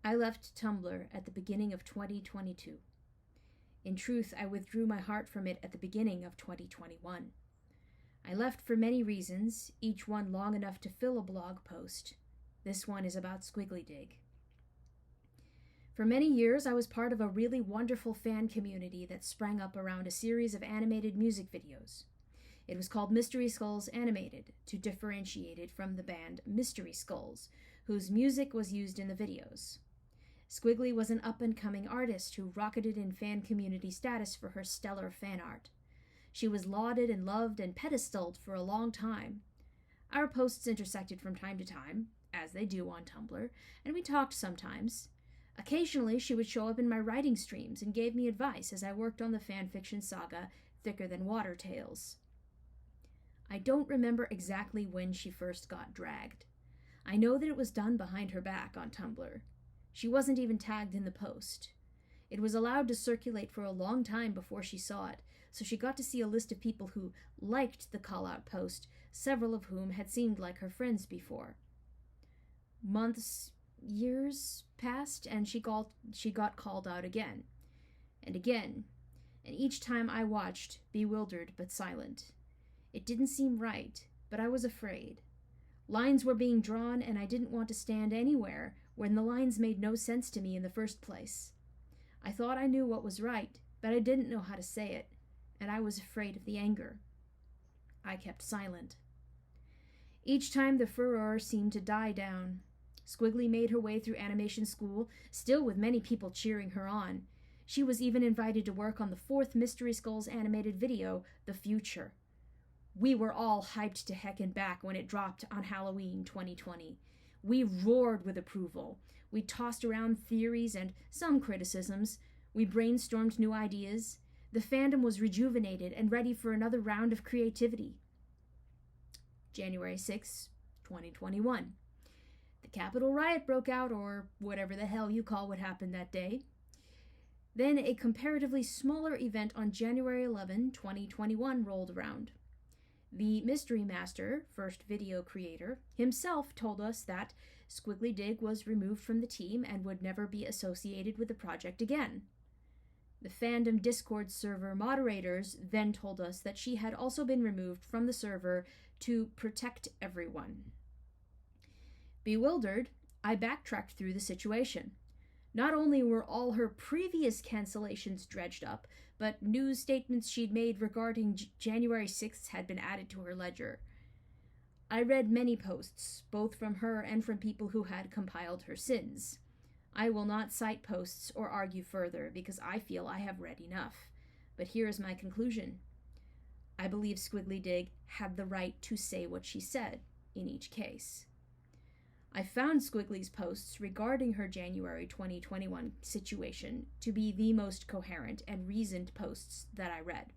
I left Tumblr at the beginning of 2022. In truth, I withdrew my heart from it at the beginning of 2021. I left for many reasons, each one long enough to fill a blog post. This one is about Squigglydigg. For many years, I was part of a really wonderful fan community that sprang up around a series of animated music videos. It was called Mystery Skulls Animated, to differentiate it from the band Mystery Skulls, whose music was used in the videos. Squiggly was an up-and-coming artist who rocketed in fan community status for her stellar fan art. She was lauded and loved and pedestaled for a long time. Our posts intersected from time to time, as they do on Tumblr, and we talked sometimes. Occasionally, she would show up in my writing streams and gave me advice as I worked on the fanfiction saga Thicker Than Water Tales. I don't remember exactly when she first got dragged. I know that it was done behind her back on Tumblr. She wasn't even tagged in the post. It was allowed to circulate for a long time before she saw it, so she got to see a list of people who liked the call-out post, several of whom had seemed like her friends before. Months, years passed, and she got called out again. And again. And each time I watched, bewildered but silent. It didn't seem right, but I was afraid. Lines were being drawn, and I didn't want to stand anywhere when the lines made no sense to me in the first place. I thought I knew what was right, but I didn't know how to say it, and I was afraid of the anger. I kept silent. Each time the furor seemed to die down. Squiggly made her way through animation school, still with many people cheering her on. She was even invited to work on the 4th Mystery Skulls animated video, The Future. We were all hyped to heck and back when it dropped on Halloween 2020. We roared with approval. We tossed around theories and some criticisms. We brainstormed new ideas. The fandom was rejuvenated and ready for another round of creativity. January 6, 2021. The Capitol riot broke out, or whatever the hell you call what happened that day. Then a comparatively smaller event on January 11, 2021 rolled around. The Mystery Master, first video creator, himself told us that Squigglydigg was removed from the team and would never be associated with the project again. The fandom Discord server moderators then told us that she had also been removed from the server to protect everyone. Bewildered, I backtracked through the situation. Not only were all her previous cancellations dredged up, but news statements she'd made regarding January 6th had been added to her ledger. I read many posts, both from her and from people who had compiled her sins. I will not cite posts or argue further because I feel I have read enough. But here is my conclusion. I believe Squigglydigg had the right to say what she said in each case. I found Squiggly's posts regarding her January 2021 situation to be the most coherent and reasoned posts that I read.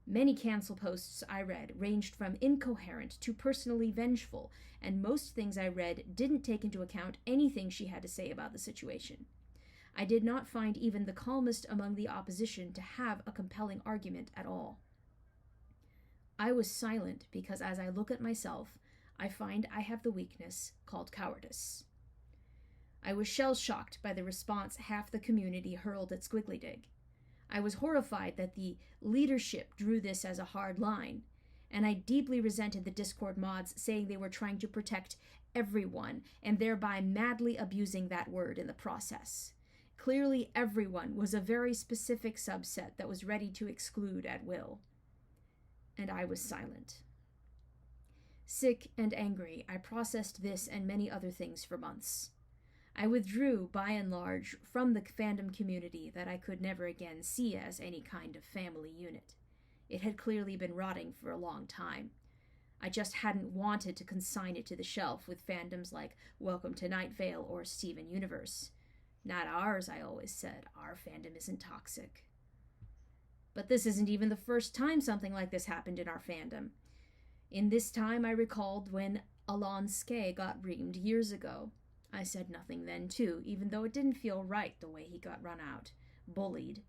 Many cancel posts I read ranged from incoherent to personally vengeful, and most things I read didn't take into account anything she had to say about the situation. I did not find even the calmest among the opposition to have a compelling argument at all. I was silent because as I look at myself, I find I have the weakness called cowardice. I was shell-shocked by the response half the community hurled at Squigglydigg. I was horrified that the leadership drew this as a hard line, and I deeply resented the Discord mods saying they were trying to protect everyone and thereby madly abusing that word in the process. Clearly, everyone was a very specific subset that was ready to exclude at will. And I was silent. Sick and angry, I processed this and many other things for months. I withdrew, by and large, from the fandom community that I could never again see as any kind of family unit. It had clearly been rotting for a long time. I just hadn't wanted to consign it to the shelf with fandoms like Welcome to Night Vale or Steven Universe. Not ours, I always said. Our fandom isn't toxic. But this isn't even the first time something like this happened in our fandom. In this time, I recalled when Alon Skye got reamed years ago. I said nothing then, too, even though it didn't feel right the way he got run out, bullied.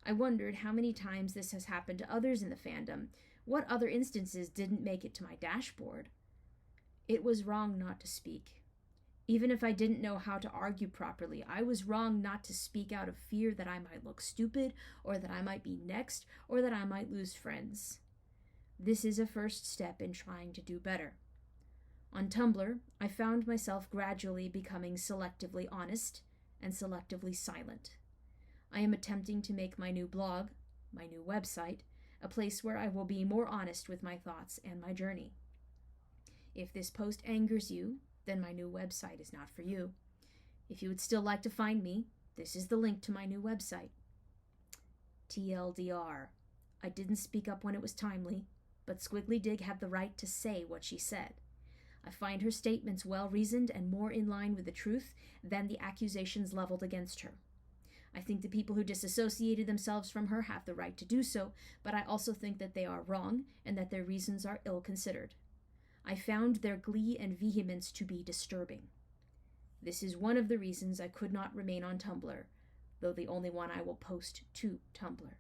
I wondered how many times this has happened to others in the fandom. What other instances didn't make it to my dashboard? It was wrong not to speak. Even if I didn't know how to argue properly, I was wrong not to speak out of fear that I might look stupid, or that I might be next, or that I might lose friends. This is a first step in trying to do better. On Tumblr, I found myself gradually becoming selectively honest and selectively silent. I am attempting to make my new blog, my new website, a place where I will be more honest with my thoughts and my journey. If this post angers you, then my new website is not for you. If you would still like to find me, this is the link to my new website. TLDR. I didn't speak up when it was timely, but Squigglydigg had the right to say what she said. I find her statements well-reasoned and more in line with the truth than the accusations leveled against her. I think the people who disassociated themselves from her have the right to do so, but I also think that they are wrong and that their reasons are ill-considered. I found their glee and vehemence to be disturbing. This is one of the reasons I could not remain on Tumblr, though the only one I will post to Tumblr.